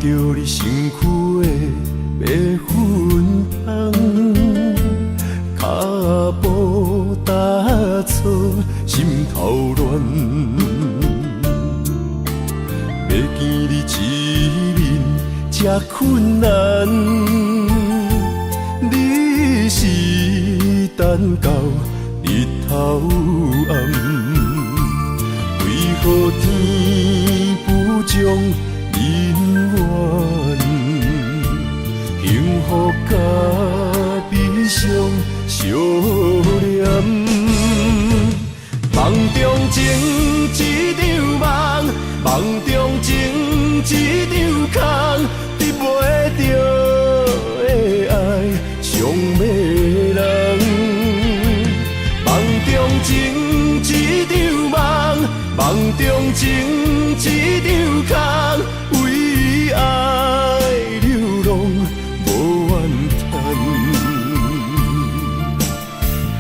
着你身躯的白粉香，脚步踏错，心头乱。要见你一面这困难，你是等到日头暗，为何天不将？人缘，幸福甲悲伤相连，梦中情一场梦，梦中情一场空，得袂着的爱上迷人。梦中情一场梦，梦中情一场空。为爱流浪无怨叹，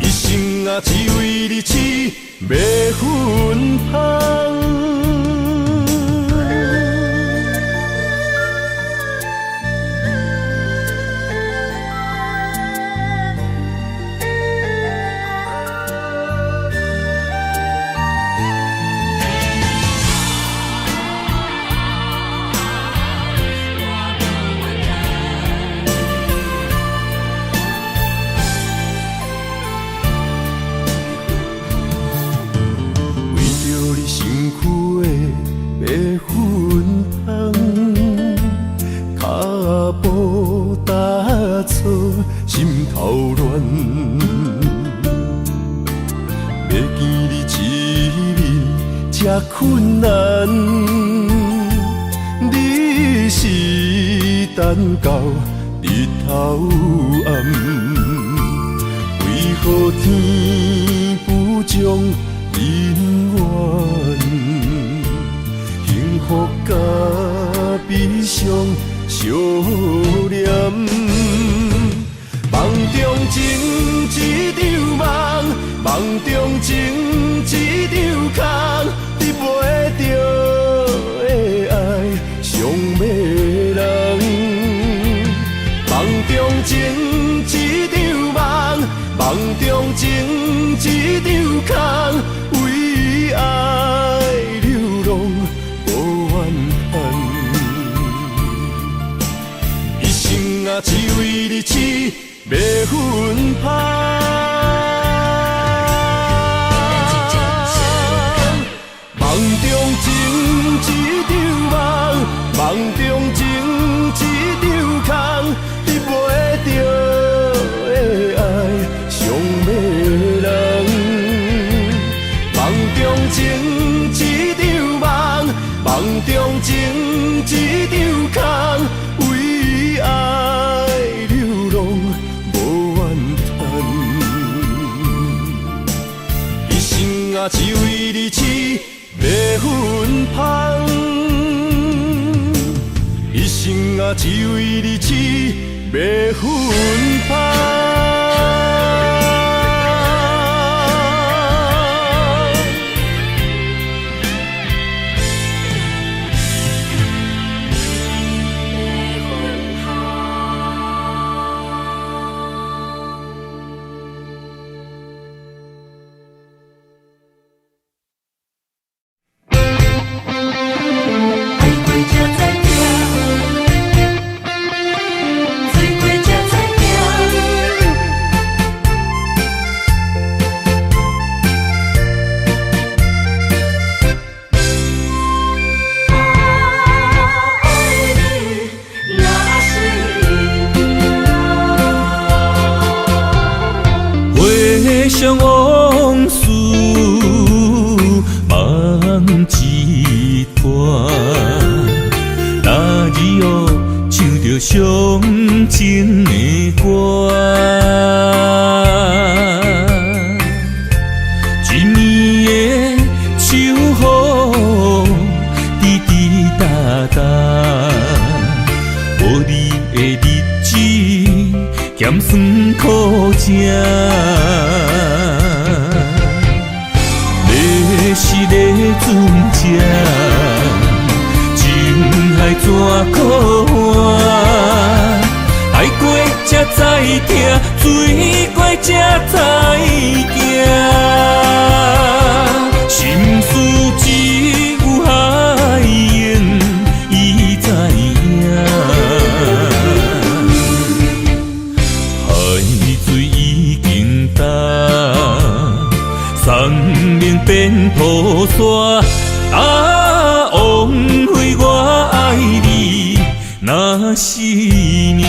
一生啊只为你痴迷芬芳。心头乱，要见你一面这困难，你是等到日头暗，为何天不将人缘，幸福甲悲伤相连？梦中情一场梦，梦中情一场空，得袂着的爱上迷人。梦中情一场梦，梦中情一场空，为爱流浪无怨叹，一生啊只为你痴。迷芬芳，梦中情一场梦，梦中情一场空，得袂着的爱上迷人。梦中情一场梦，梦中情一场空，为爱流浪。啊，只为你痴迷芬芳，一生啊，只为你痴迷芬芳。回想往事，上情的歌。一年的秋雨，滴滴答答，无你的日子，咸酸苦涩。要是咧船只，情海怎可换？爱过才知疼，水过才知行。心事只有海燕伊知影，海水已经干，山明变雨伞。枉费我爱你那是命。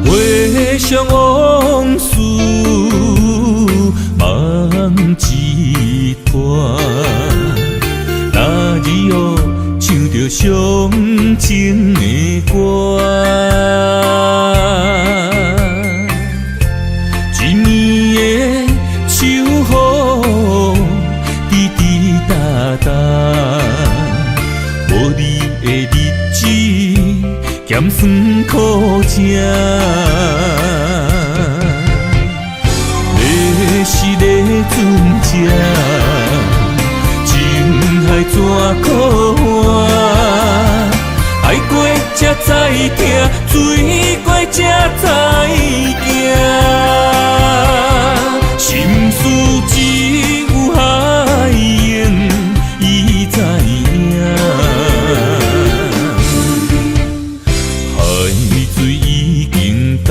回想往事，梦一团。那日哦，唱着伤情的歌。一年的秋雨，滴滴答答，无你的日子，咸酸苦涩。要是咧船只，情海怎可换？爱过才知疼，水过才知行。心事只有海燕伊知影。水已经干，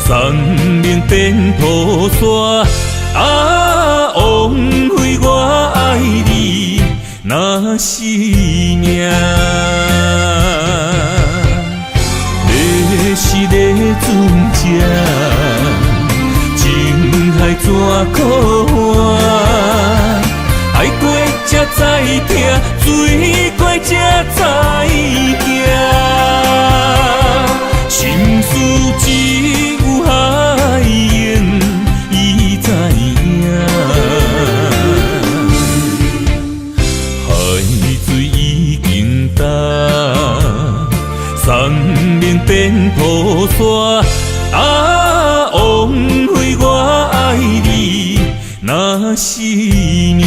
山明变雨伞。枉费我爱你那是命。要是咧船只，情海怎可换？爱过才知疼，水过才知行。心事只有海燕伊知影。海水已经干，山明变雨伞。枉费我爱你那是命。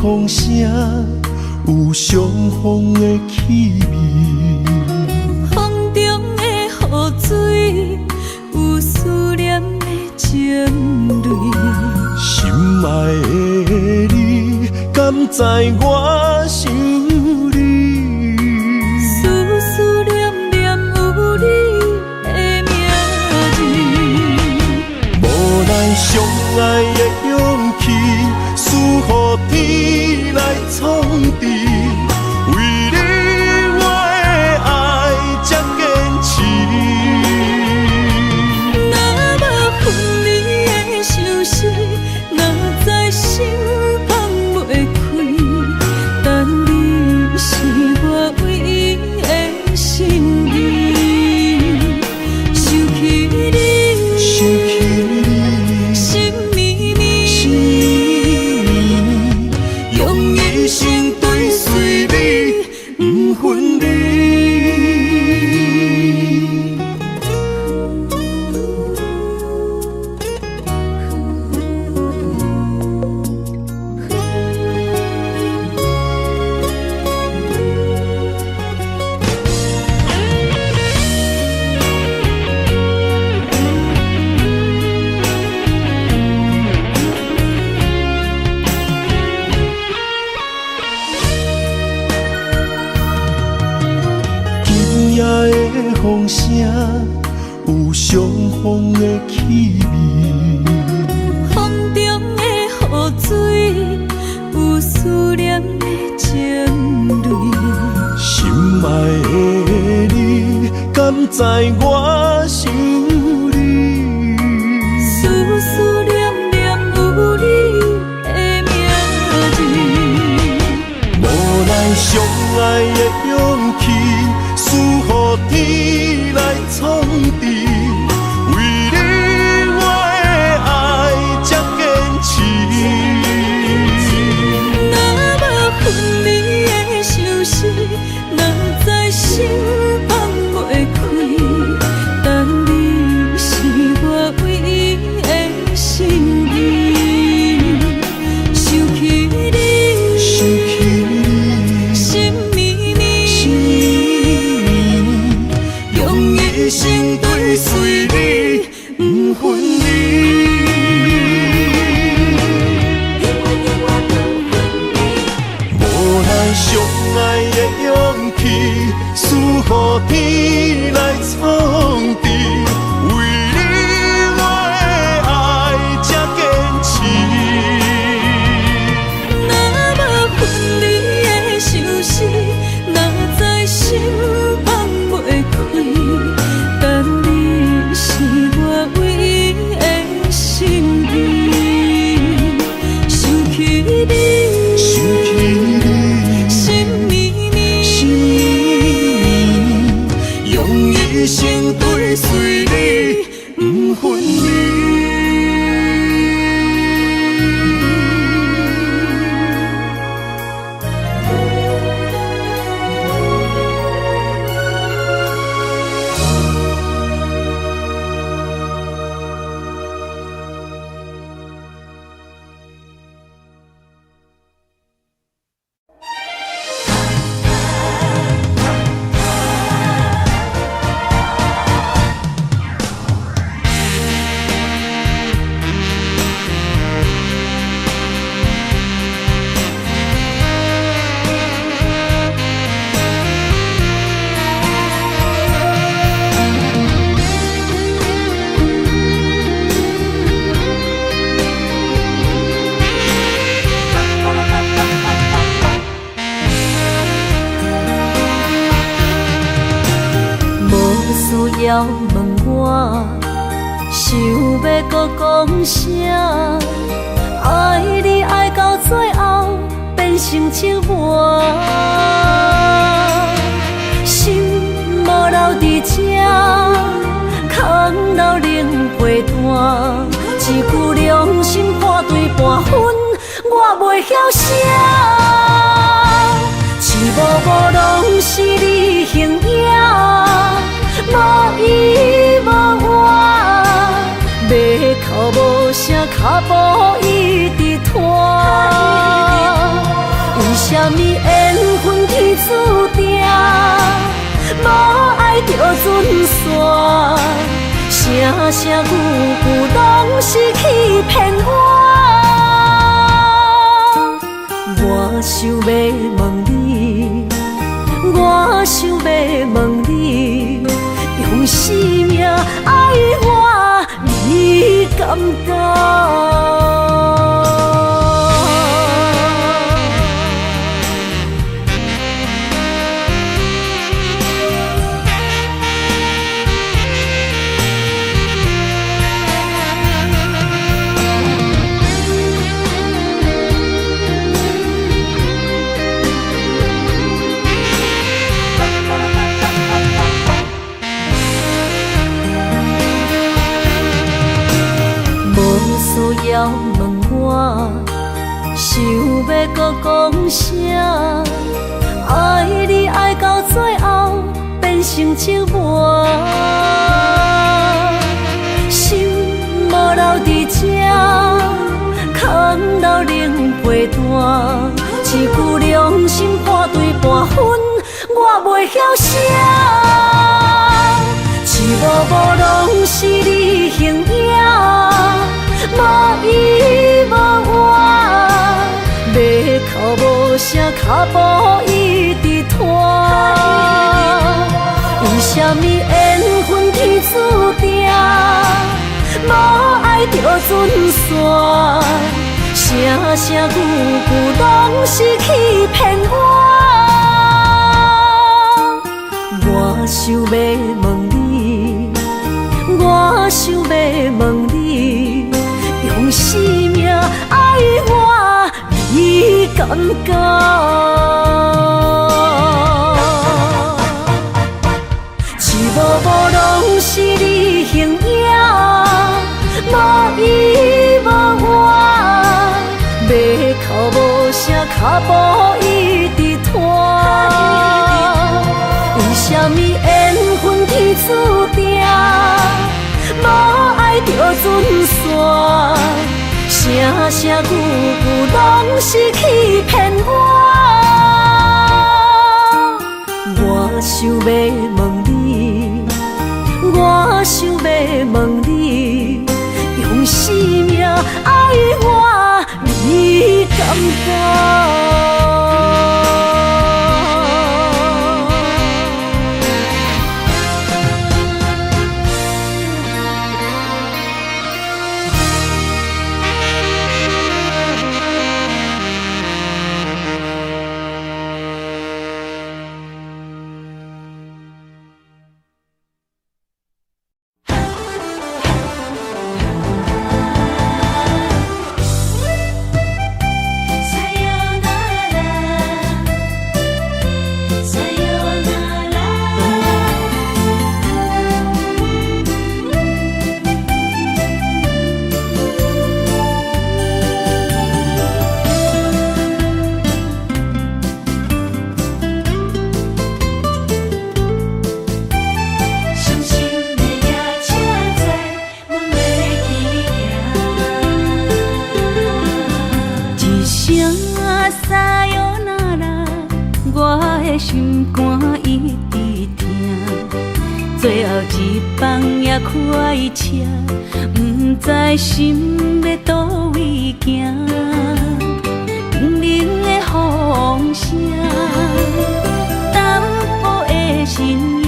风声有相逢的气味，风中的雨水有思念的情泪。心爱的你，敢知我想你？思念念有你的名字，无奈相爱的勇气，输予天。风声，有相逢的气味。风中的雨水，有思念的情泪。心爱的你，敢知我想你？思思念念有你的名字。无奈相爱的勇气，输予天来创治。为你我的爱才坚持。若无分离的相思，哪知心放袂开。但你是我唯一的心意，想起你，心绵绵，用一生追随你，不分离。无奈相爱的勇气，输予天来创治。为你我的爱才坚持。若无分离的相思，哪知心放袂开。但你是我唯一的心意，想起你，心绵绵，用一生追随你，不分离。需要问我，想要搁讲啥？爱你爱到最后变成寂寞，心无留伫这，空留冷陪伴。一句良心半对半分，我袂晓写。一幕幕拢是你形影。无依无我，要哭无声，脚步一直拖。为什么缘分天注定，无爱就准线？声声句句拢是欺骗我。我想要问你，我想要问你。用生命爱我，你敢当？需要问我，想要搁讲啥？爱你爱到最后变成寂寞，心无留伫这，空留冷陪伴。一句良心半对半分，我袂晓写。一幕幕拢是你形影。无依无我，要哭无声，脚步一直拖。为什什么缘分天注定，无爱就准线，声声句句拢是欺骗我。我想要问你，我想要问你，用生命爱我，你敢讲？无拢是你形影，无依无我，要哭无声，脚步一直拖。为什么缘分天注定，无爱就准线，声声句句拢是欺骗我。我想要问你，我想要问你，用生命爱我，你敢讲？心肝一直疼，最后一放也开车，不知心要倒位行。冷冷的风声，淡薄的身影，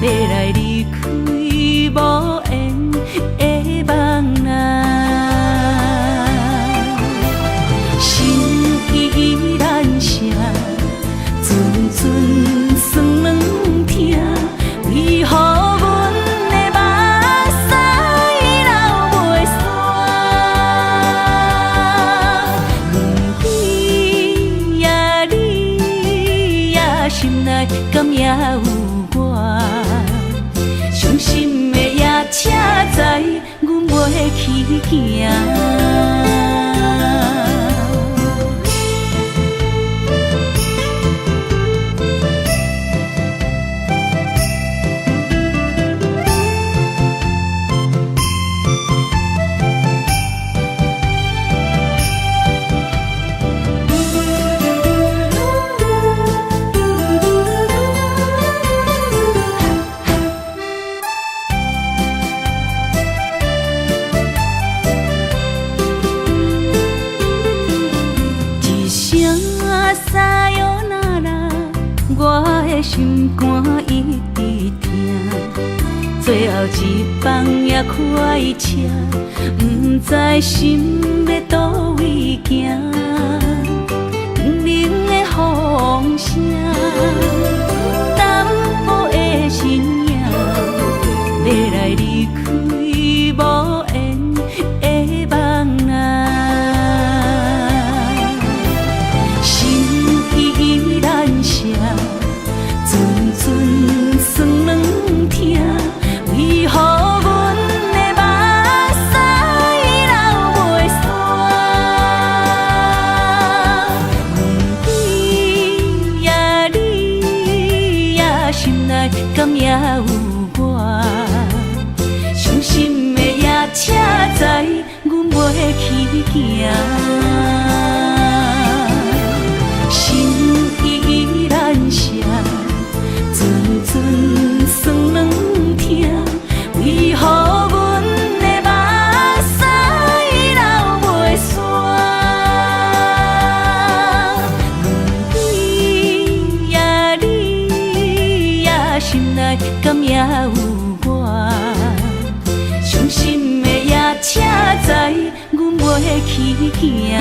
要来离开无缘的梦啊。心依然声。阵酸软疼，为何阮的目屎流袂煞？不知呀你呀心内敢也有我？伤心的也车载，阮袂去行。心肝一直疼，最后一放也开车，不知心要倒位行。冷冷的风声，淡薄的身影，要来离开无缘的梦啊。心依然声。阵酸软疼，为何阮的目屎流袂煞？不知呀你呀心内敢也有我？伤心的夜车载，阮袂去行。心依然声。阵酸软疼，为何阮的目屎流袂煞？不知呀你呀心内爱，敢也有我。伤心的夜车载，阮袂去行。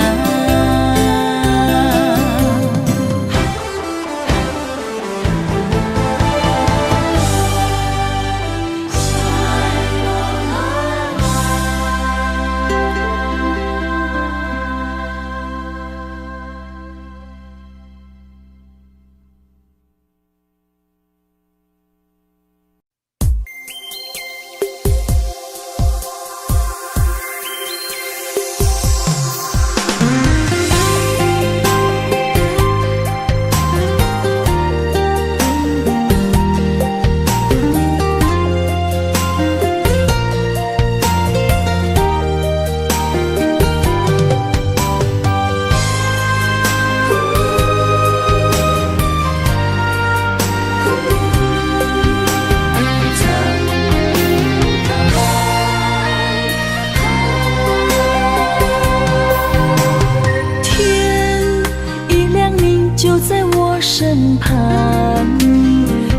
身旁，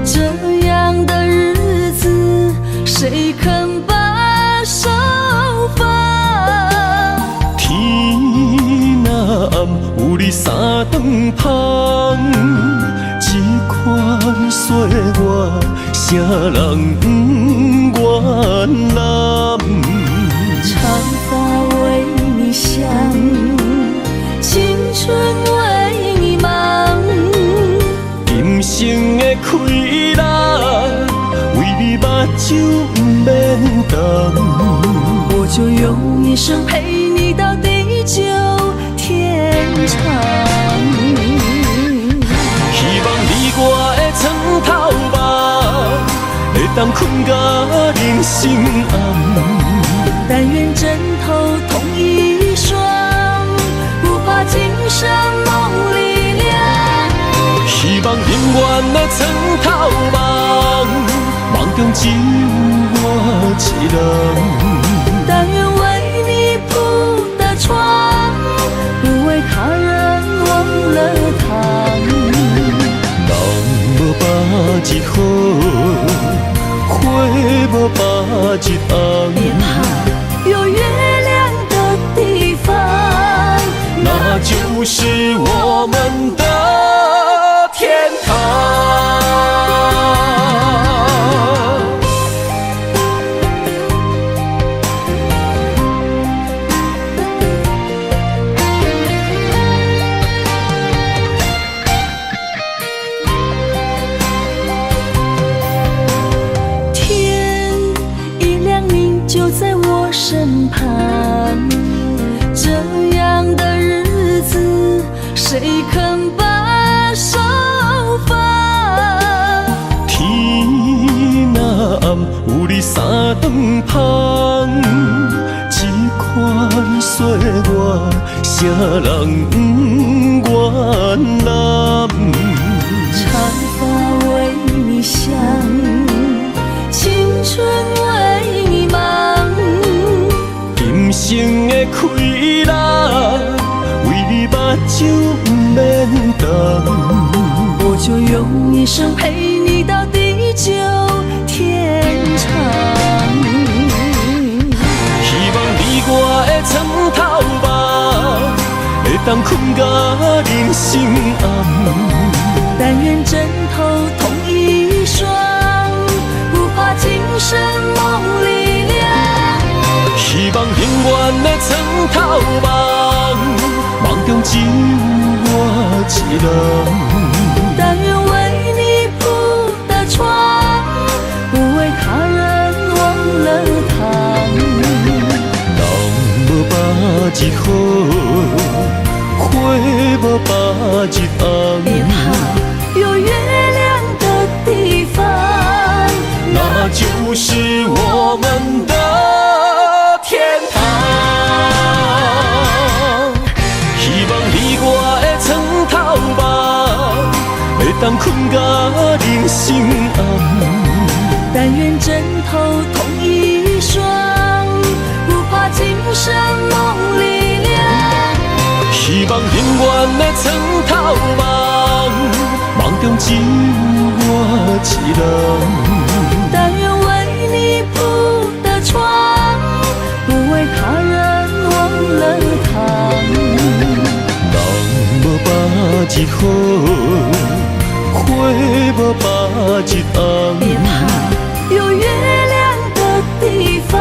这样的日子，谁肯把手放？天若暗，有你三顿香，这款岁月，谁人不愿揽？长发为你香，青春为你忙。今生的快乐，为你目睭不免干。我就用一生陪你到地久天长。希望你我的床头梦，会当困到人生暗。但愿枕头同一双，不怕今生梦里凉。希望永远的床头梦，梦中只有我一人。但愿为你铺的床，不为他人忘了糖。人无百日好，花无百日红。别怕，有月亮的地方，那就是我们的天堂。天一亮，你就在我身旁。这样的日子，谁肯把手放？天若暗，有你三顿香，这款岁月，谁人不愿揽？长发为你香，青春为你忙。今生的快乐，为你目睭不免干。我就用一生陪你到地久天长。希望你我的床头梦，会当困到人生暗。但愿枕头同一双，不怕今生梦里凉。希望永远的床头梦，梦中只有我一人。但愿为你铺的床，不为他人忘了糖。人无百日好，花无百日红。别怕，有月亮的地方，那就是我们的天堂。希望你我的床头梦，会当困到人生暗。但愿枕头同一双，不怕今生梦里凉。希望永远的床头梦，梦中只有我一人。一号，花无把一红。别怕，有月亮的地方，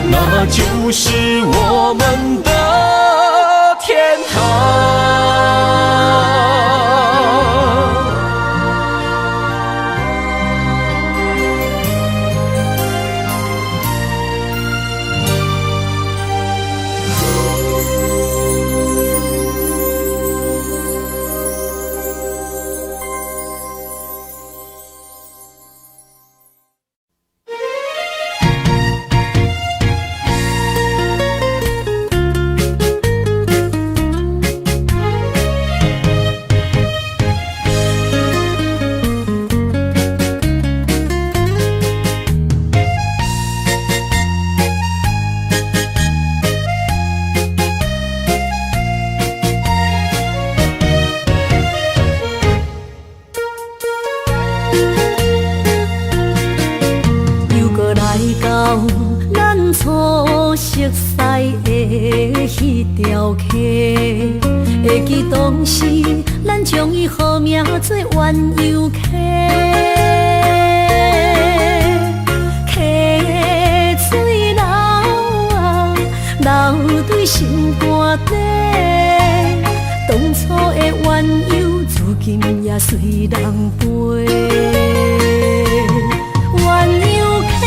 那就是我们的天堂。迄条溪，会记当时咱将伊号名做鸳鸯溪。溪水流啊，流对心肝底。当初的鸳鸯，如今也随人飞。鸳鸯溪。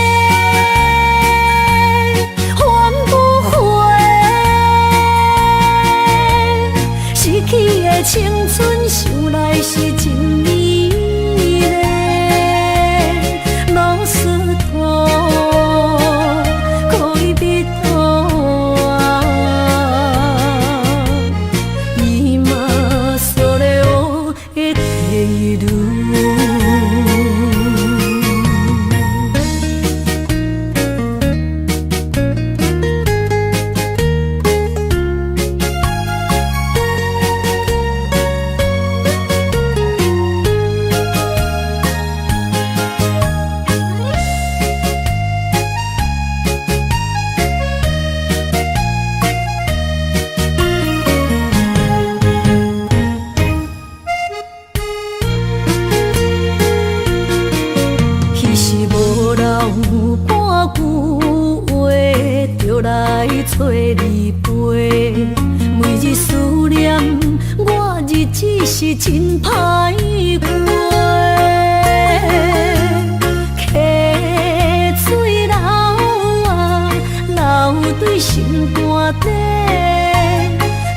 青春想来是真美丽，老师徒可以比图啊，伊嘛所了的地路。找你陪，每日思念，我日子是真歹过。溪水流啊，流对心肝底。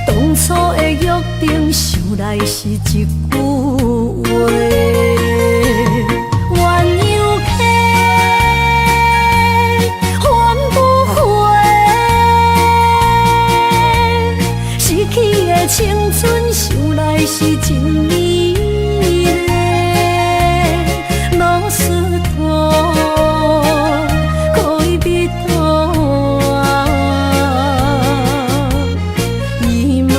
当初的约定，想来是一句话。青春想来是真美丽，老师徒可以比图啊，伊嘛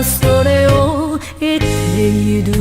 所了的地路。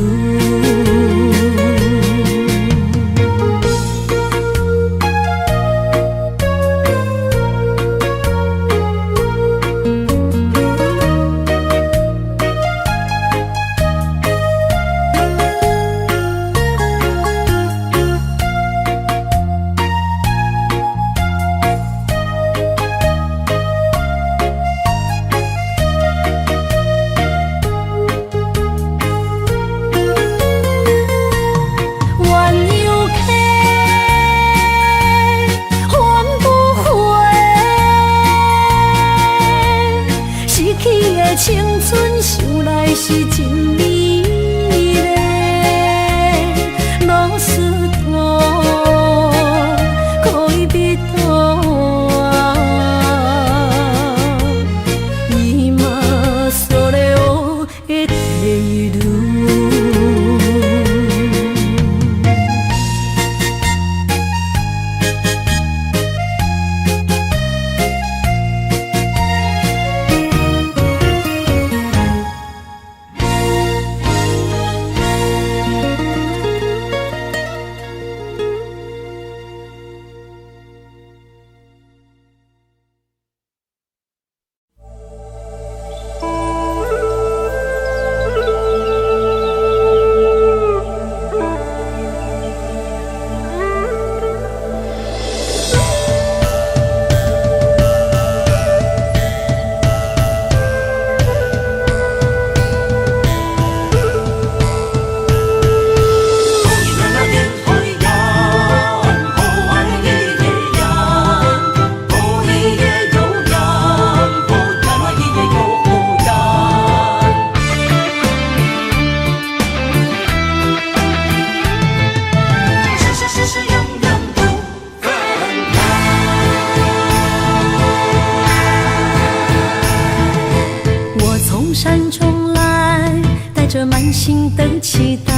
期待，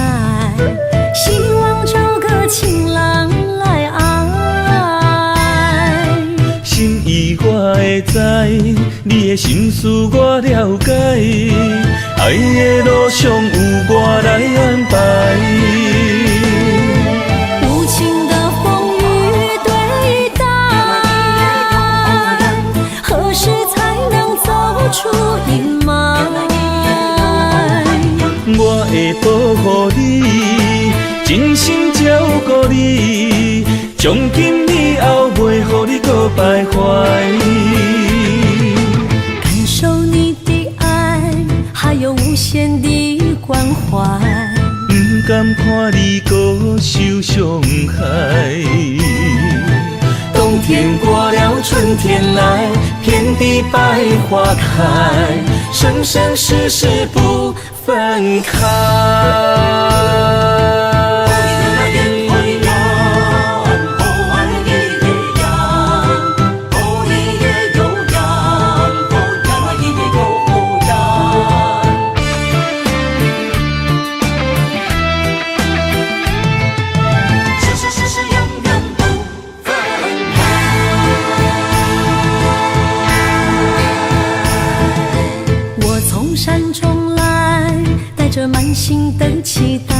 希望找个情人来爱。心意我会知，你的心思我了解，爱的路上有我来安排。无情的风雨对待，何时才能走出阴霾？我会保护你，真心照顾你，从今以后袂予你搁徘徊。感受你的爱，还有无限的关怀。不甘看你搁受伤害。冬天过了，春天来，遍地百花开，生生世世不分开。满心的期待，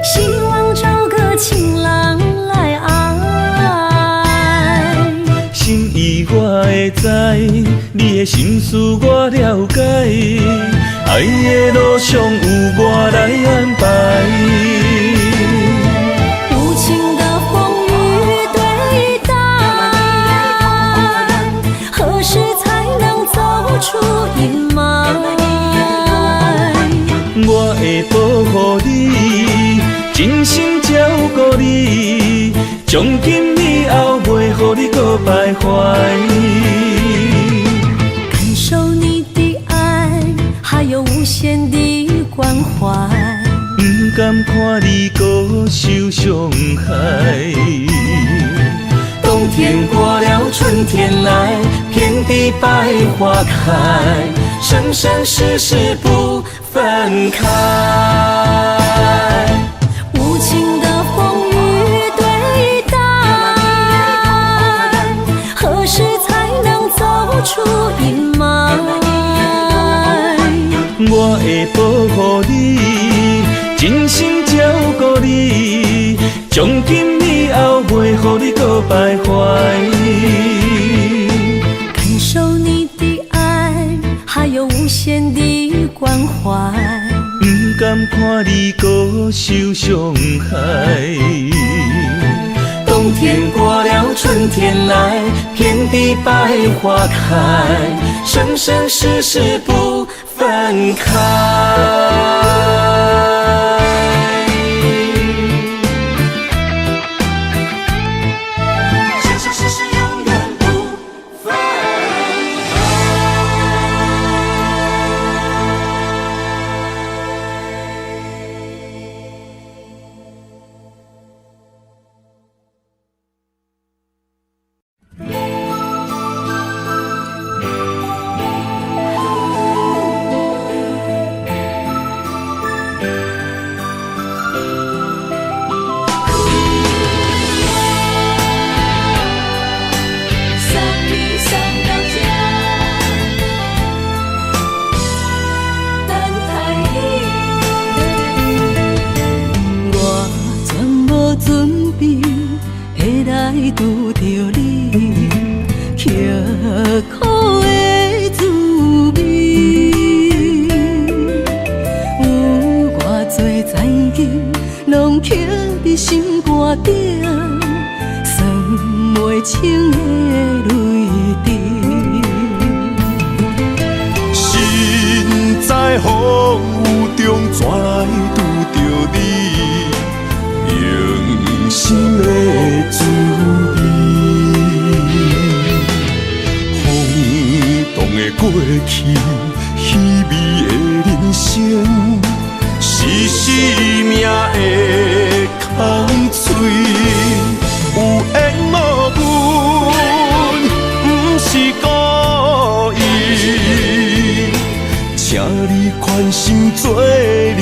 希望找个情人来爱。心意我会知，你的心思我了解，爱的路上有我来安排。无情的风雨对待，何时才能走出阴霾？我会保护你，真心照顾你，从今以后袂予你搁徘徊。感受你的爱，还有无限的关怀。不甘看你搁受伤害。冬天过了，春天来，遍地百花开，生生世世不分开。无情的风雨对待，何时才能走出阴霾？我会保护你，真心照顾你，从今以后袂予你搁徘徊。感受你的爱，还有无限的关怀。不甘看你搁受伤害。冬天过了，春天来，遍地百花开，生生世世不分开。拄着你，刻苦的滋味，有偌多知音，拢刻伫心肝顶，算袂清的泪滴。身在风雨中，怎会拄着你？用心的滋味，轰动的过去，稀微的人生，是生命的空嘴，有缘无分，不是故意，请你宽心做你。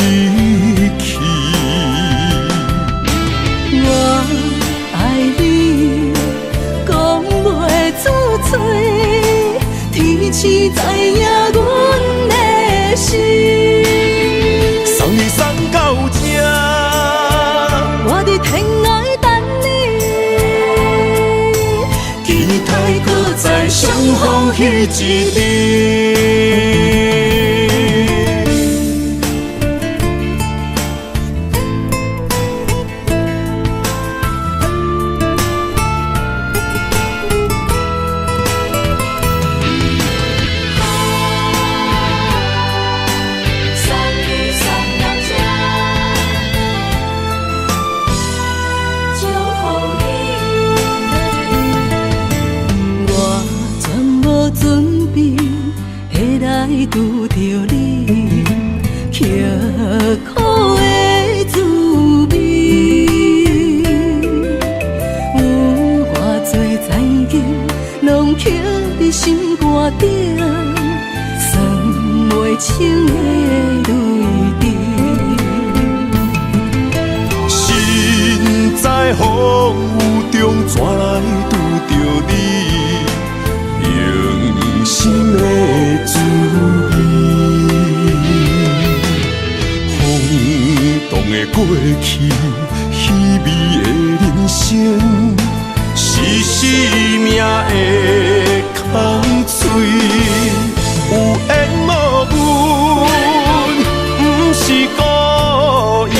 予迄一日。拄着你刻苦的滋味，有偌多残景，拢刻伫心肝顶，算袂清的泪滴。身在风雨中，怎来拄着你？用心的滋味，轰动的过去，稀微的人生，是生命的空嘴，有缘无分，不是故意，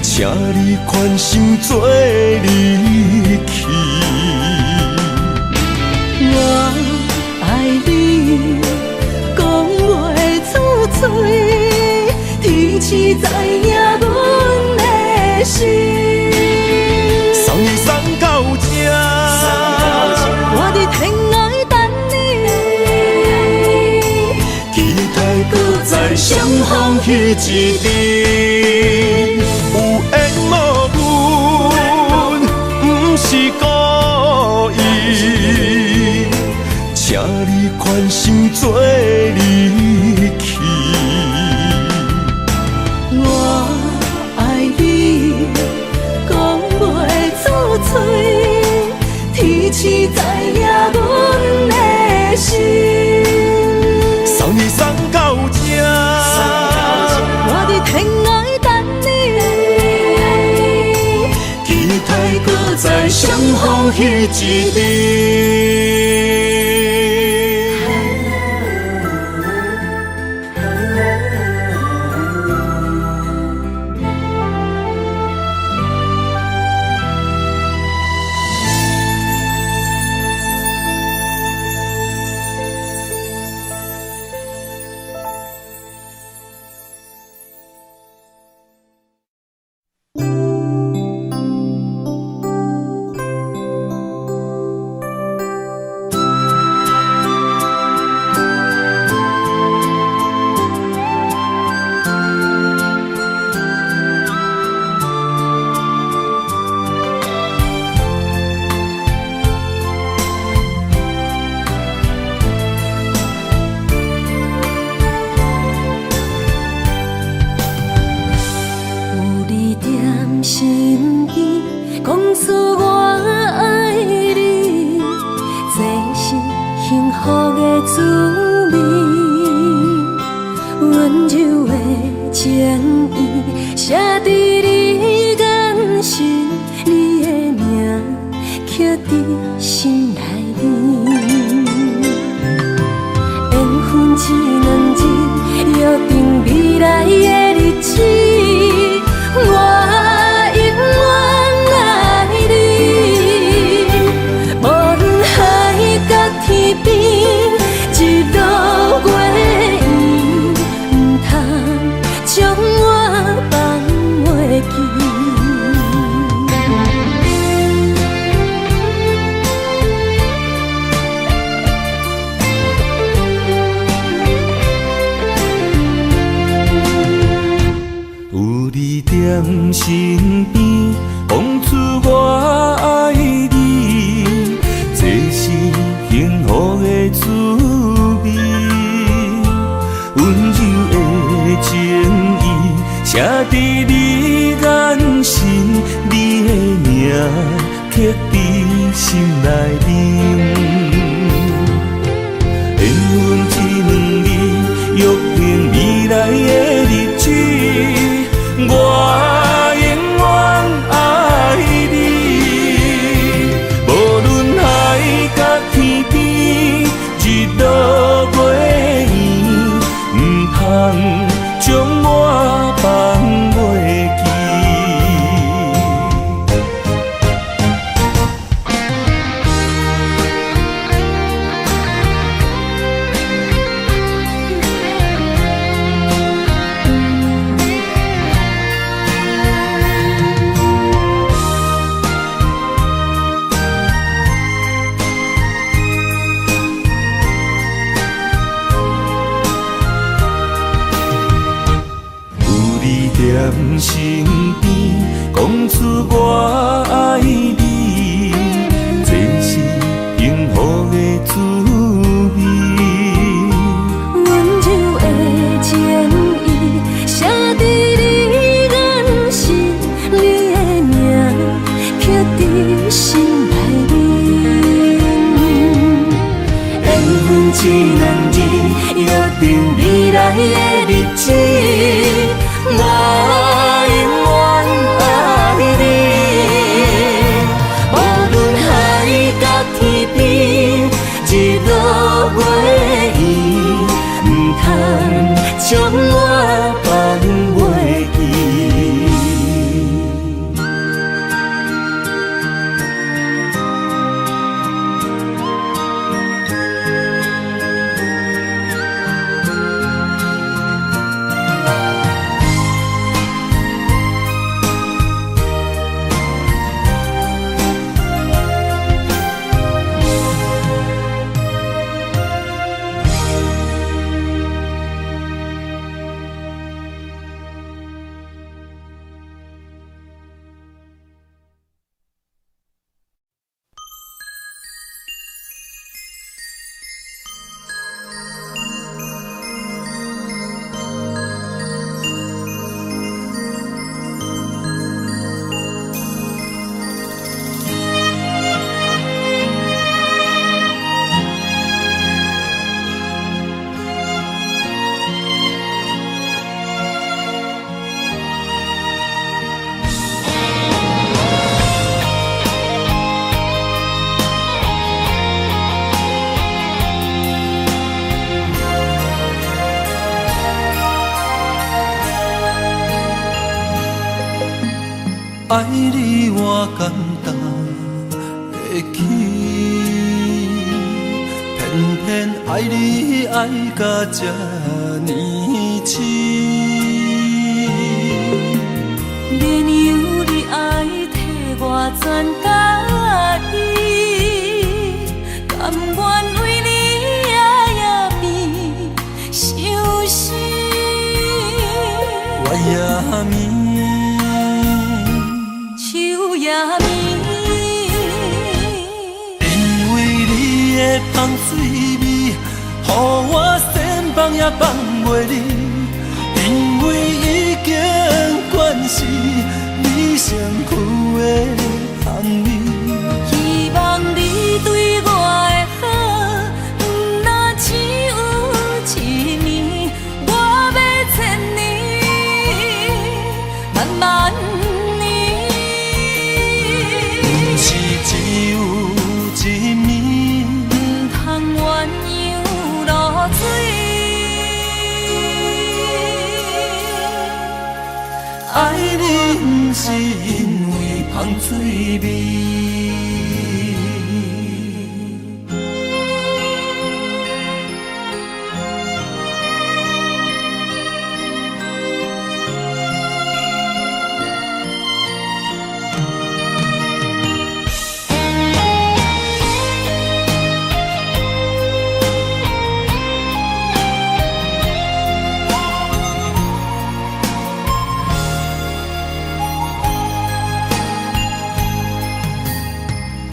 请你宽心做离去。我爱你，讲袂出嘴，天赐知影阮的心。送你送到这，我伫天涯等你，期待搁再相逢迄一日。有缘无分，不是故意，请你宽心做离去。我爱你，讲袂出嘴，天赐知影阮的心。送你送到这，我伫天涯等你，期待搁再相逢迄一日。心边讲出我爱你，这是幸福的滋味。温柔的情意写伫你眼神，你的名刻伫心内面。缘分一两日，约定未来的日子。我身边讲出我爱你，这是幸福的滋味。温柔的情意写伫你眼神，你的名刻伫心内面。缘分一两日，约定未来的日子。我永远爱你，无论海角天边。踮身边，讲出我爱你，这是幸福的滋味。温柔的情意写伫你眼神，你的名刻伫心内面。缘分只两字，约定未来的日子。我永远爱你，无论海角天边，日落月圆，唔通将我放袂记。爱你我简单会起，偏偏爱你爱到这呢深。免由你爱替我全家己，甘愿为你夜眠伤心。我也眠。因为你的香水味，予我先放也放袂离。因为已经惯是你身躯的香味。希望你对我的好，不那只有一年，我要千年，慢慢。爱你不是因为香水味。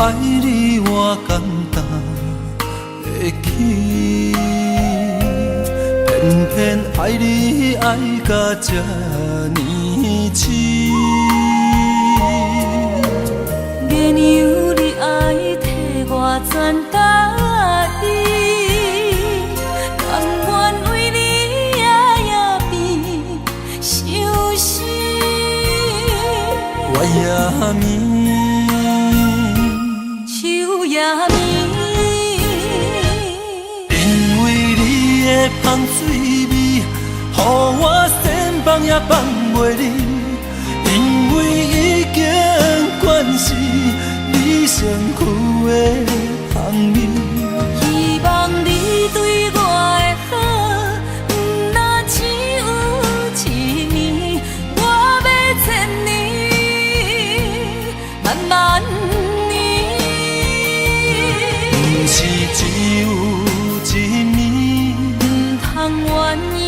爱你我简单会起，偏偏爱你爱到这呢深。免由你爱替我全家己，甘愿为你夜眠伤心。我也眠。因为你的香水味，予我先放也放袂离。因为已经惯是你身躯的香味。希望你对我的好，不那只有一年，我要千年，慢慢。是只有一年，唔通鸳鸯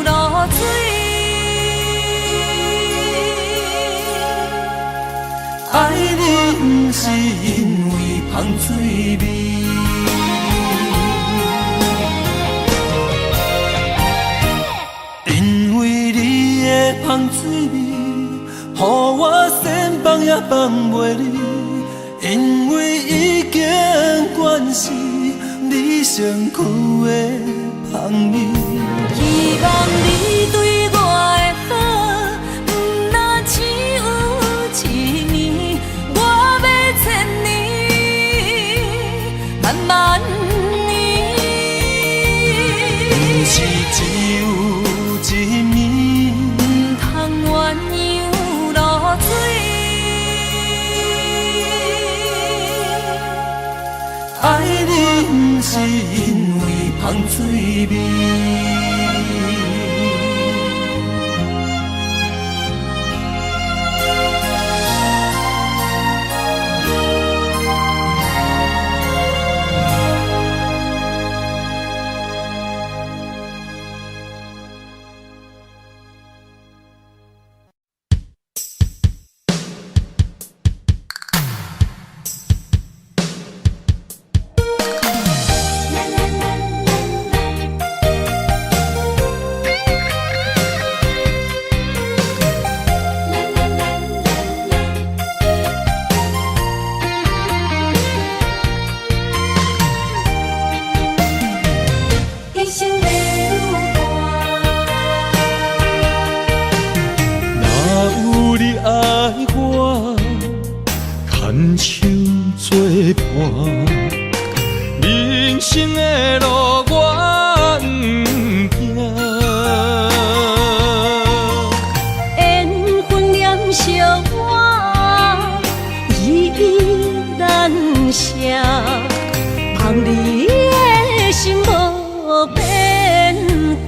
落水。是因为芳水味。因为你的芳水味，予我先放也放袂离。因为已经惯是你身躯的香味。希望你对我的好，不若只有一年，我要千年，万万年。不是只有一年，不通鸳鸯落水。爱你不是因为芳水味。牵手作伴，人生的路我不行。缘分念相我，依依难舍，望你的心无变卦。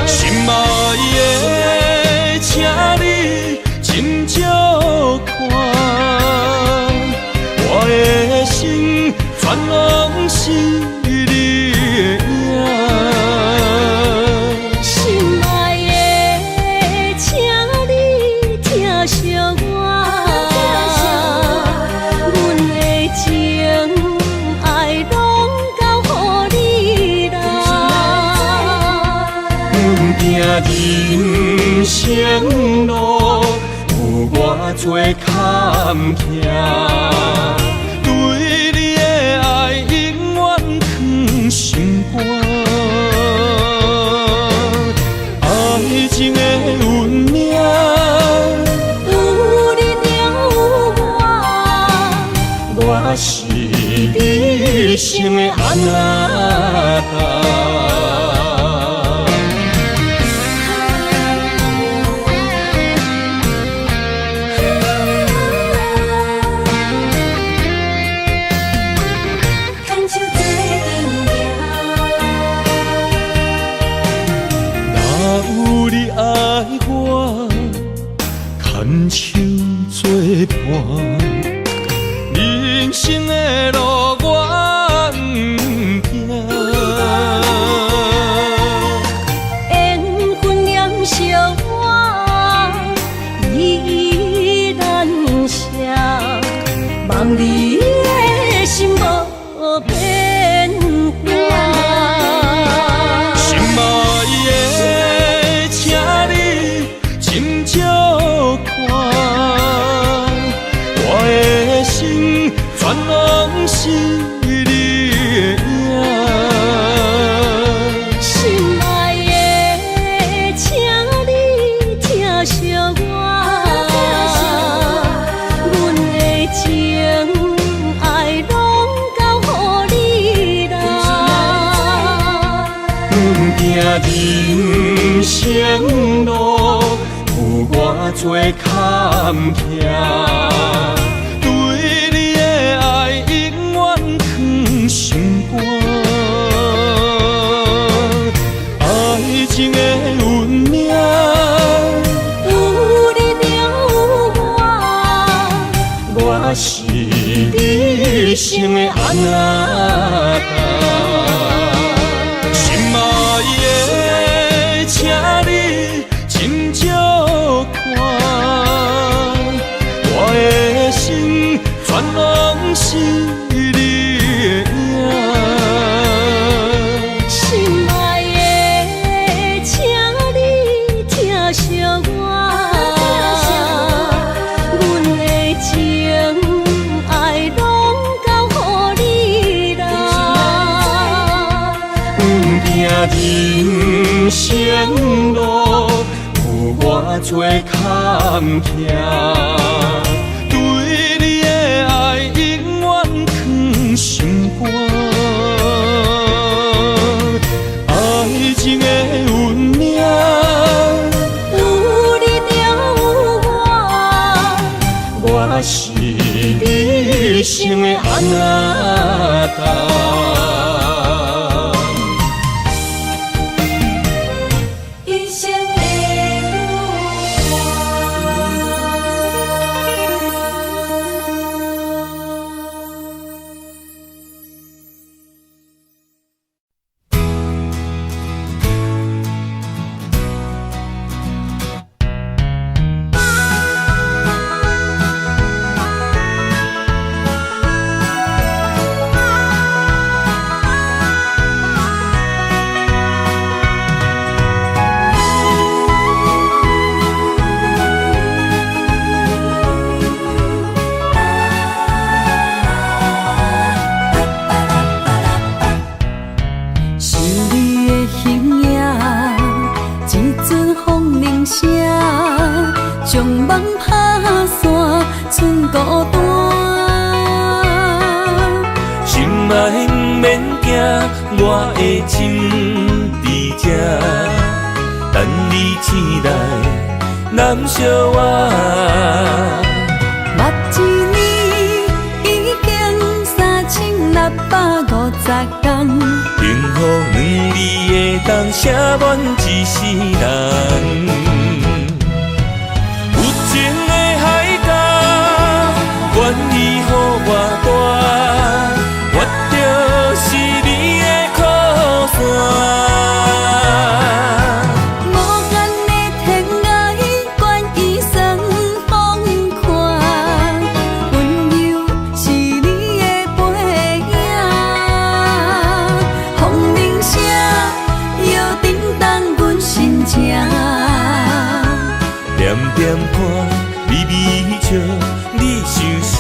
心爱的，请你真少看，我的心全拢是你的影。心爱的，请你疼惜我，阮的情爱拢交予你啦。阮行人生路，有偌多坎坷，对你的爱永远藏心肝。爱情的运命，有你了我是你生的安那达。牵手作伴，人生的路我不行。缘分念相我，依依难舍，望你的心无变卦。心爱的，请你真少看，我的心全拢是你的影。心爱的，请你疼惜我，阮的情爱拢交予你啦。阮行人生路，有偌多坎坷，对你的爱永远藏心肝。爱情的运命，有你了我是你生的安那达。心爱的，请你真少看，我的人生路有偌多坎坷，对你的爱永远藏心肝。爱情的运命，有你就有我，我是你生的安那达。一生的将梦打散，剩孤单。心爱不免惊，我的心伫这，等你醒来，难相我。目一年已经3650天，幸福两字的当写满一世人。有情的海角，愿意予我带，我就是你的靠山。无间的天涯，愿意算风看，温柔是你的背影，风铃声摇叮当阮心情。点点看，微微笑，你想啥？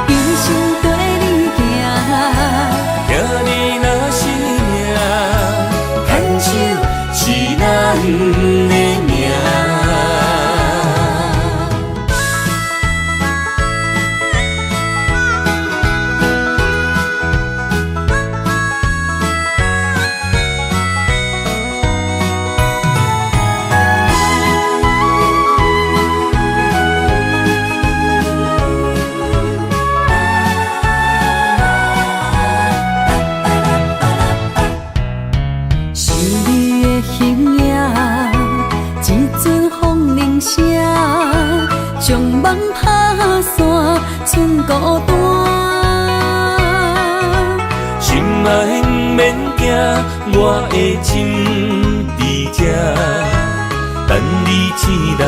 一生跟你行，行你若是命，牵手是咱的命。是你的形影，一阵风铃声，将梦打散，剩孤单。心爱不免惊，我的心伫这，等你醒来，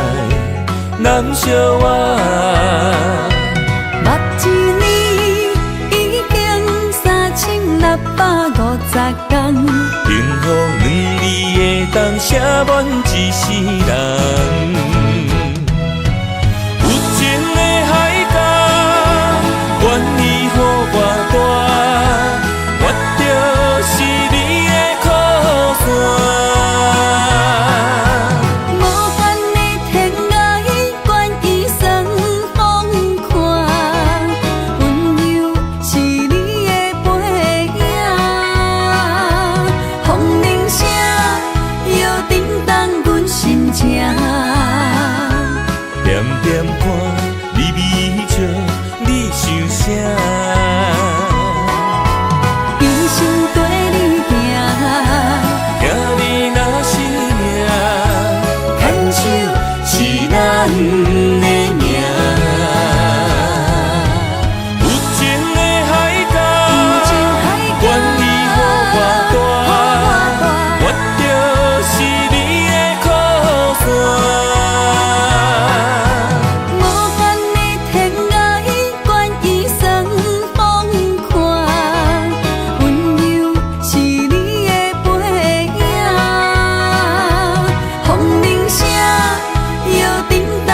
难相我。目一年已经3650天，幸福两字的当写满一世人。有情的海角，愿意予我带，我就是你的靠山。无间的天涯，愿意算风看，温柔是你的背影，风铃声摇叮当阮心情。点点看，微微笑，你想啥？一生跟你行，行你若是命，牵手是咱的命。有情的海角，愿意予我带，我就是你的靠山。无间的天涯，愿意算风看，温柔是你的背影，风铃声摇叮当。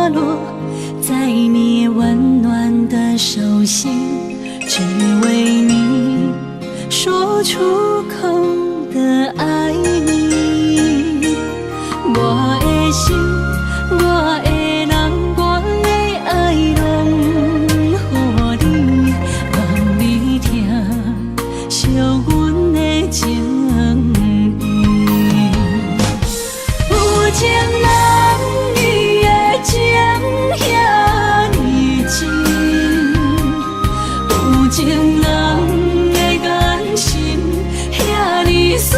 花落在你温暖的手心，只为你说出口的爱你。我的心，我的人，我的爱拢予你，望你听惜阮的情意。有情人伊的情遐呢真，有情人的眼神遐呢水。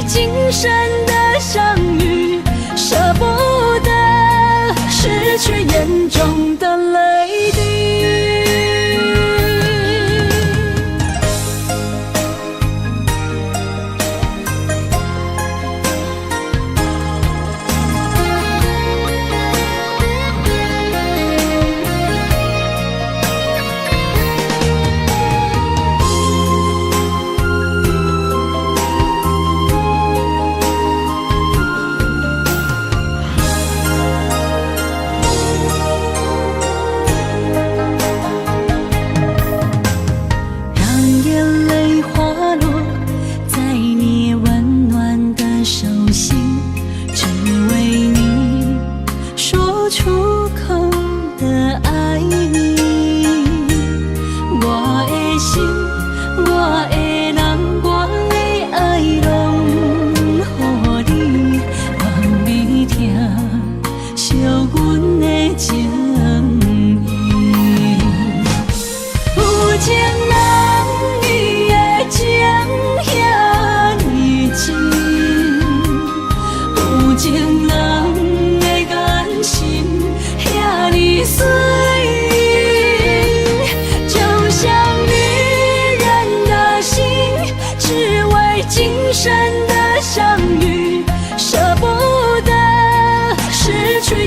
今生的相遇，舍不得失去眼中的泪滴。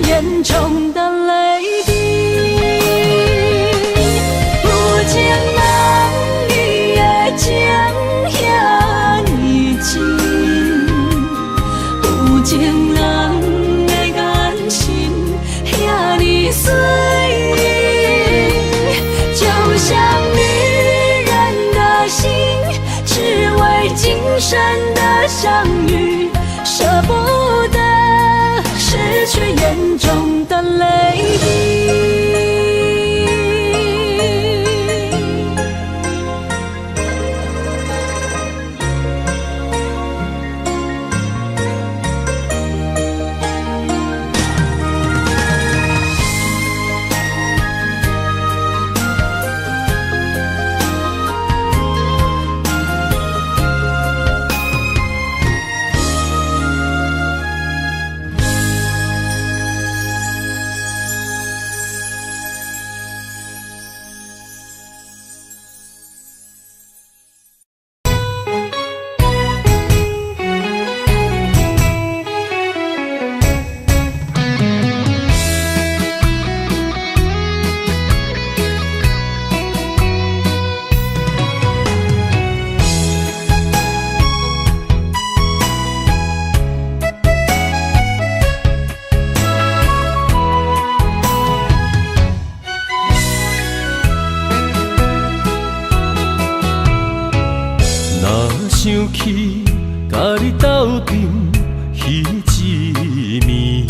眼中的泪滴，有情人伊的情遐呢真，有情人的眼神遐呢水，就像女人的心，只为今生的相遇，舍不得失去眼中的泪滴。想起甲你斗阵彼一暝，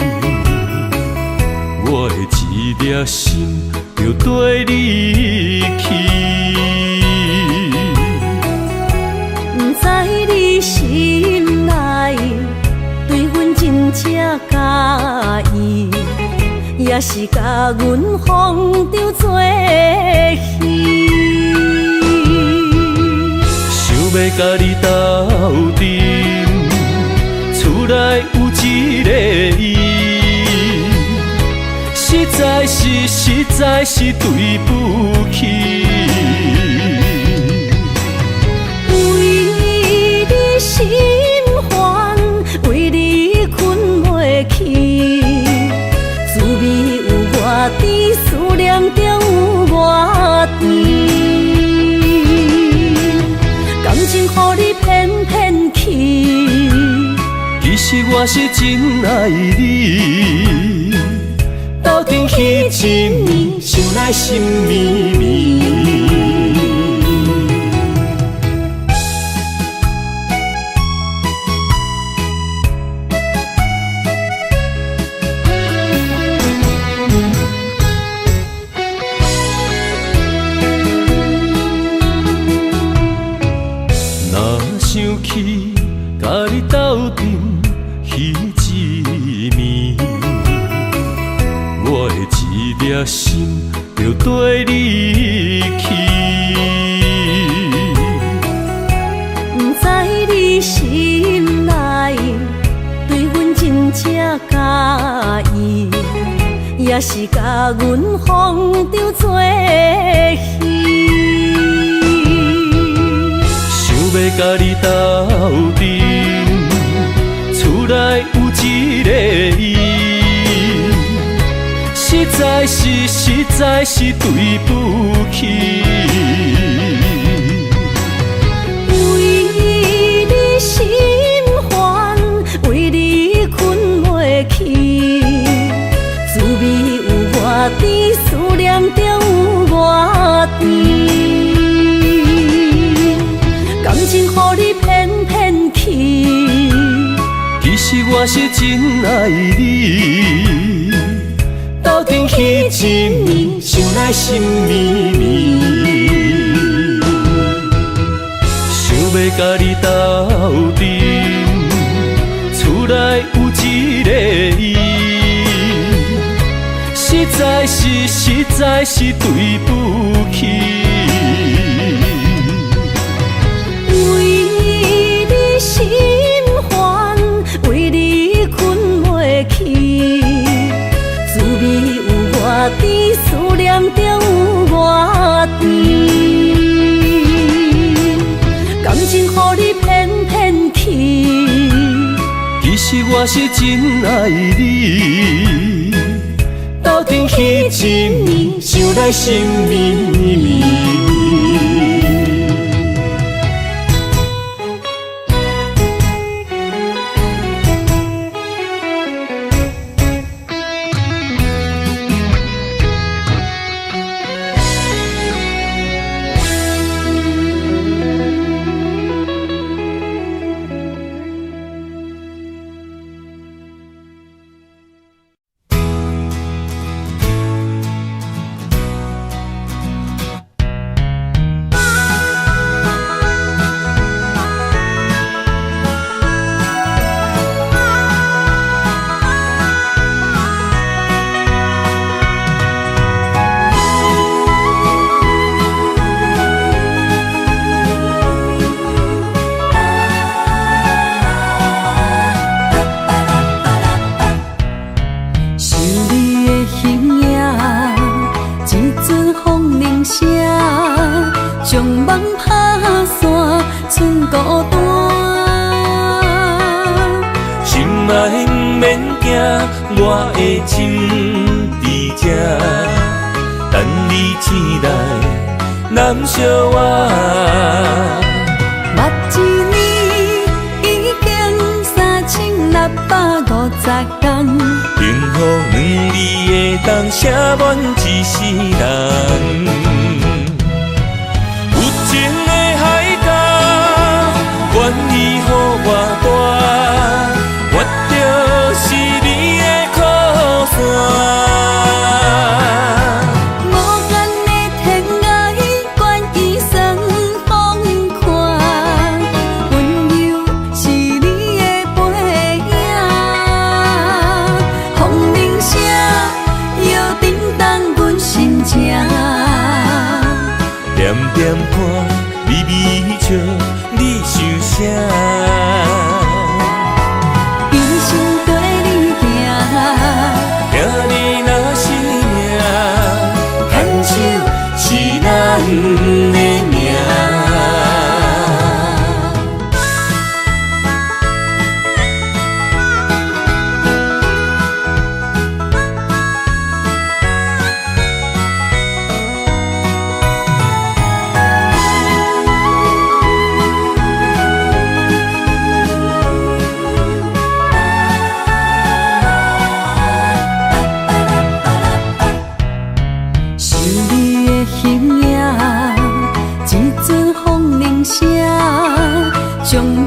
我的一粒心就跟你去。不知你心内对阮真正介意，也是甲阮放着做戏。要甲你斗阵，厝内有一个伊，实在是对不起。为你心烦，为你困袂去，滋味有偌甜，思念就有偌甜。感情予你偏偏我是真爱你，斗阵彼一暝，想来心绵绵。若想起甲你斗阵彼一暝，我的一粒心就跟你去。不知你心内对阮真正介意，也是甲阮放着做戏。想要甲你斗阵，厝内有一个伊，实在是对不起。为你心烦，为你困袂去，滋味有偌甜，思念就有偌甜。感情予你骗骗去，其实我是真爱你，斗阵彼一暝，想来心绵绵。想要甲你斗阵，厝内有一个伊，实在是对不起。为你心烦，为你困袂去，滋味有偌甜，思念就有偌甜。感情予你骗骗去，其实我是真爱你，斗阵彼一暝，想来心绵绵。将梦拍散，剩孤单。心爱不免惊，我的心伫这，等你醒来，难相我。目一年已经3650天，幸福两字的当写满一世人。有情的海角，愿意予我带，我就是你的靠山。无间的天涯，愿意算风看，温柔是你的背影。风铃声摇震动阮心情，点点看，微微笑，你想啥？一生跟你行，听你若是命，牵手是咱的命。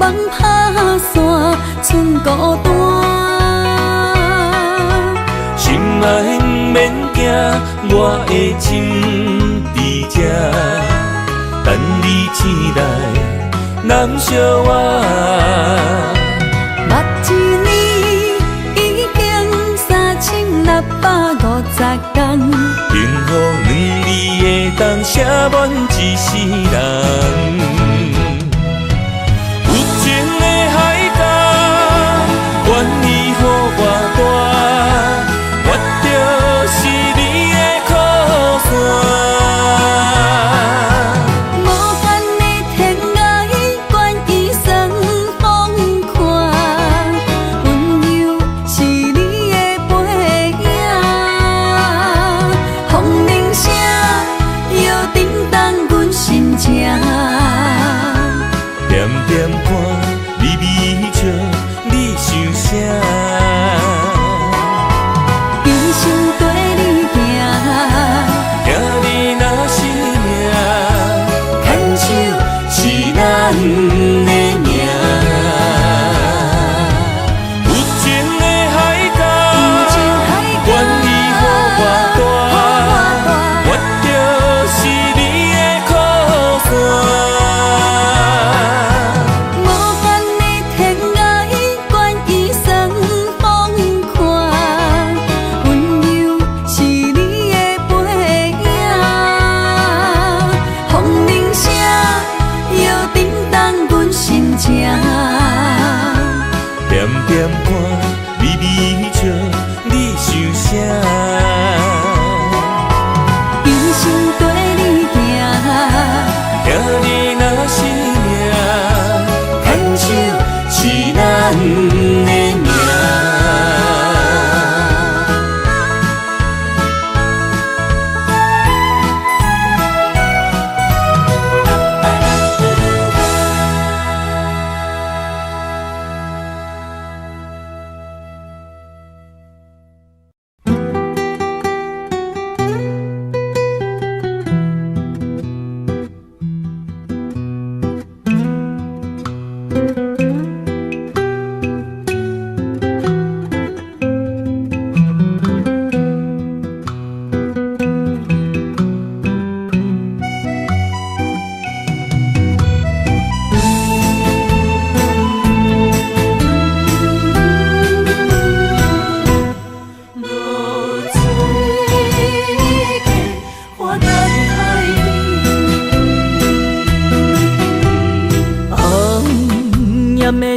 梦打散，剩孤单。心爱不免惊，我的心伫这，等你醒来，难相偎。目一年已经3650天，幸福两字会当写满一世人。有情的海角，愿意予我带，我就是你的靠山。无间的天涯，愿意算风看，温柔是你的背影，风铃声摇叮当阮心情。点点看，微微笑，你想啥？一生跟你行，行你若是命，牵手是咱的命。有情的海角，愿意予我带，我就是你的靠山。无间的天涯，愿意算风看，温柔是你的背影，风铃声摇叮当阮心情。点点看，微微笑，你想啥？一生跟你行，行你若是命，牵手是咱的命。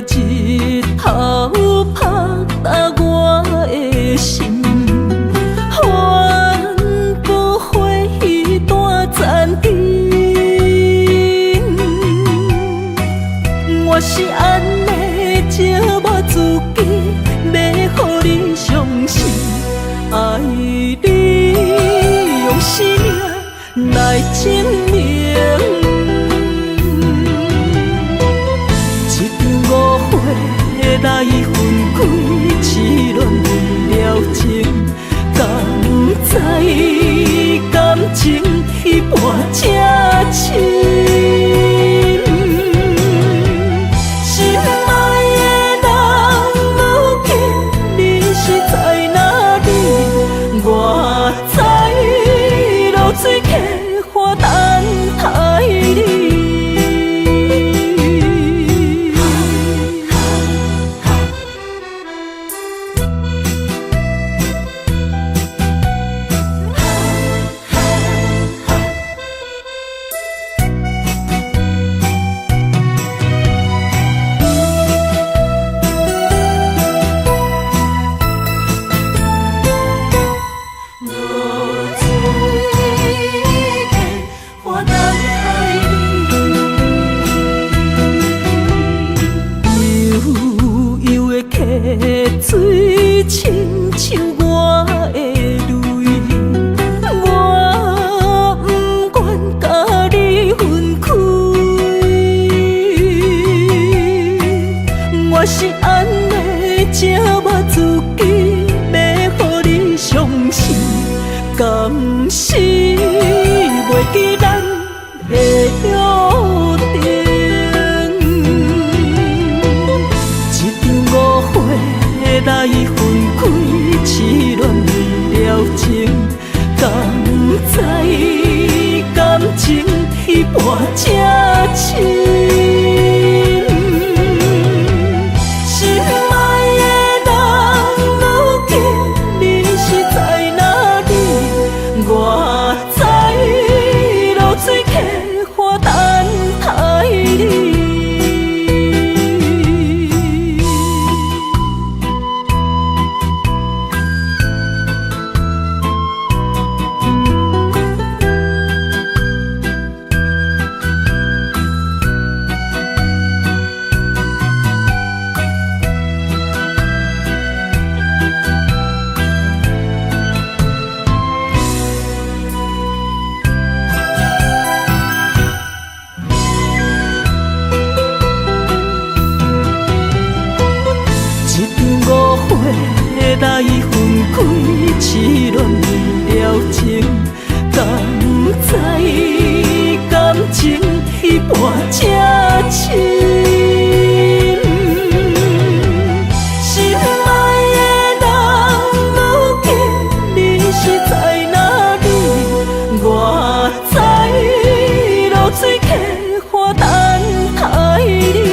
日头拍打我的心，换不回一段暂停。我是安尼借我自己，要予你相信，爱你用生命来证明。来分开，痴恋为了情，敢知感情一半才深。心爱的人，如今你是在哪里？我在露水客花等待你。水亲像我的泪，我不愿甲你分开。我是安尼借我自己，要予你相信，敢是袂记咱的约定。情，敢知感情一半才深。心爱的人，如今你是在哪里？我知落水客花等待你。来分开，痴恋了情，敢知感情一半才深。心爱的人，如今你是在哪里？我知落水客花等待你。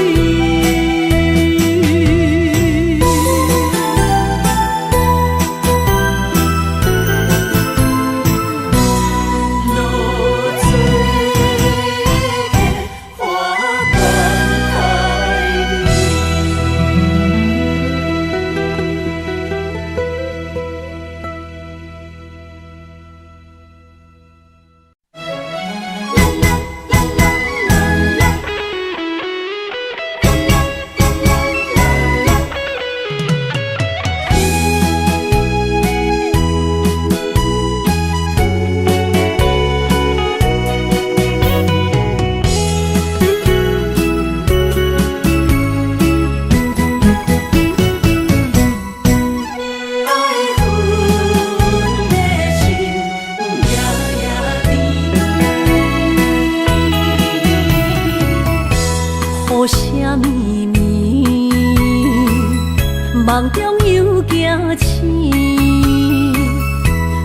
梦中又惊醒，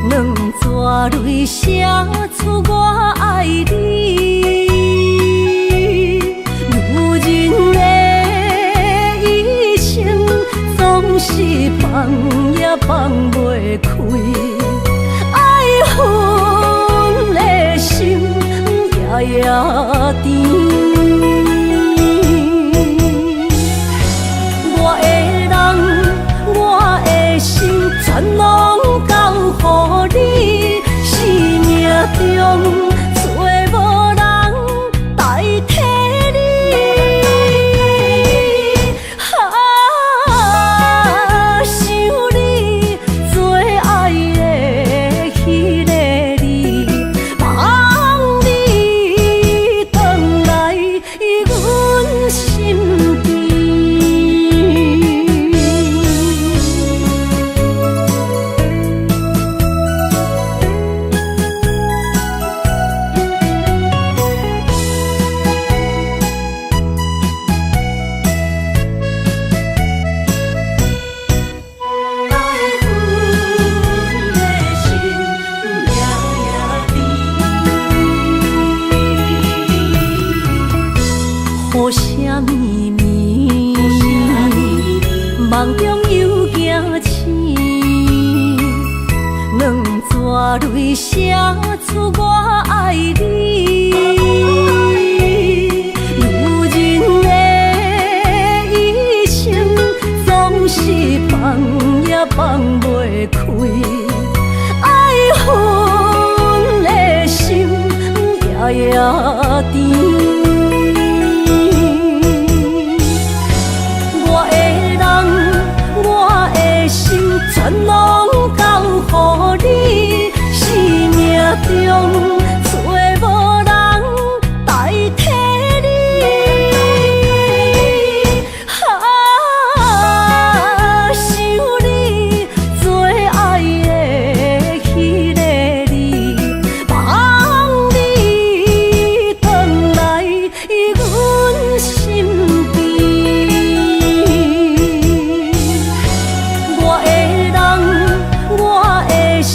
两纸泪写出我爱你。女人的一生总是放也放袂开，爱恨的心夜夜甜。全拢交予你，生命中找无人代替你。想你最爱的迄个你，望你回来阮心边。雨声绵绵，梦中又惊醒，两纸泪写出我爱你。女人的一生总是放也放袂开，爱恨的心夜夜甜。全拢交予你，生命中找无人代替你。想你最爱的迄个你，望你回来阮心边。我的心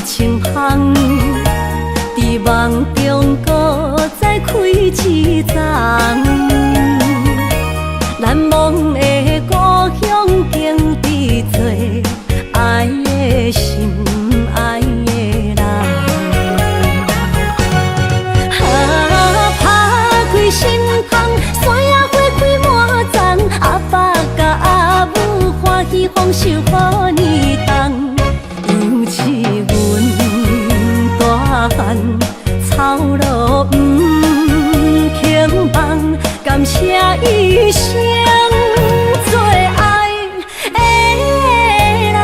清香，伫梦中搁再开一丛。难忘的故乡，经伫做爱的心，爱的人。打开心窗，山野花开满丛，阿爸甲阿母欢喜丰收好年冬。尤是阮大汉草路不轻放，感谢一生做爱的人。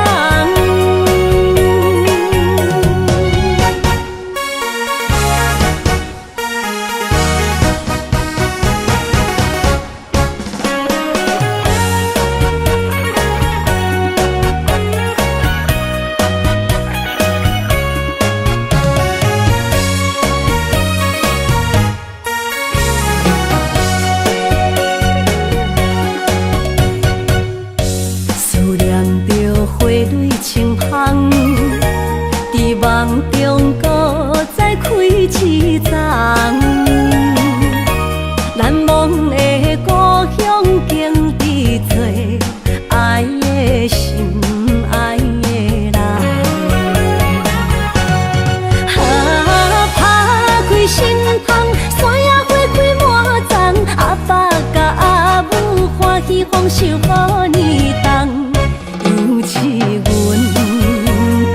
思念着花蕊清香，伫梦中搁再开一丛。难忘的故乡，经伫做爱的心，爱的人。打开心窗，山野花开满丛，阿爸甲阿母欢喜丰收好年冬。尤是阮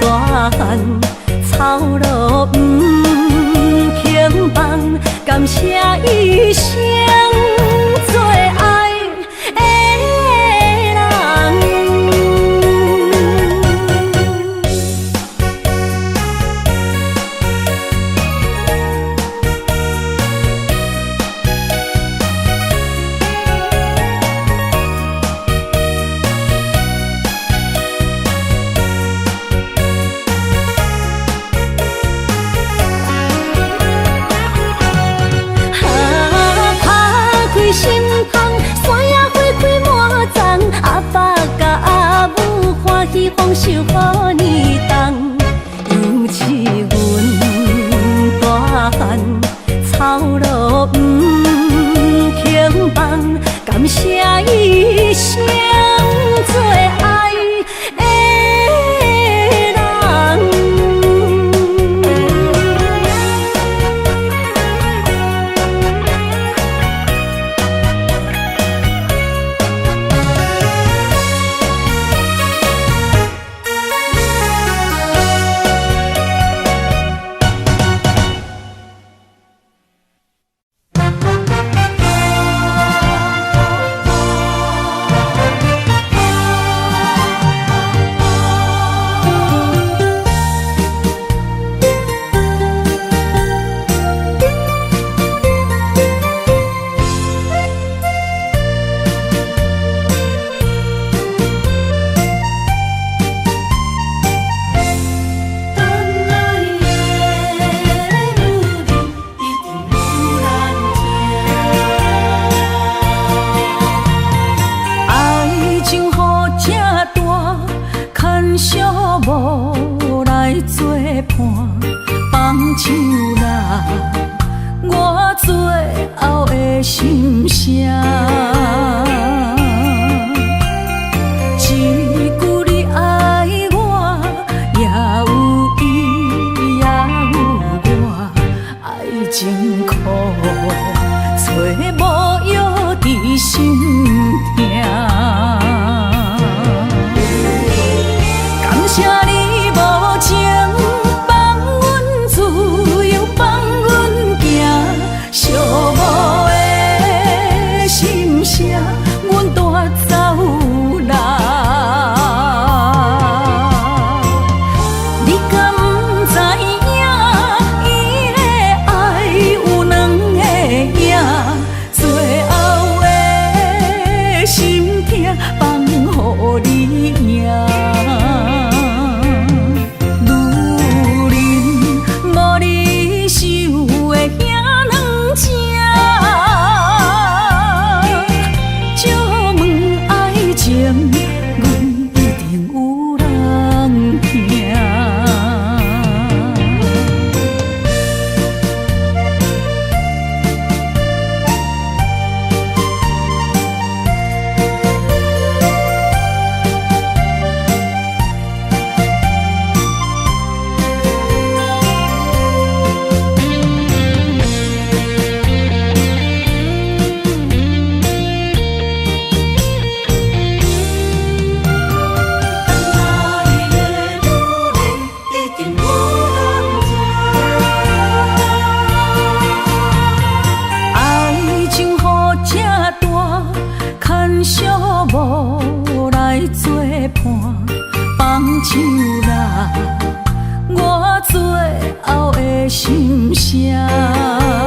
大汉草路不轻放，感谢一生做爱的人。心窗，山野花开满丛，阿爸甲阿母欢喜丰收好年冬。尤是阮大汉草路不轻放，感谢一生做爱的人。无来作伴，放手啦，我最后的心声。一句你爱我，也有伊，也有我，爱情苦，找无药伫心痛。感谢你无情，放阮自由，放阮行，寂寞的心声，阮带走啦。你敢不知影，伊的爱有后的心声。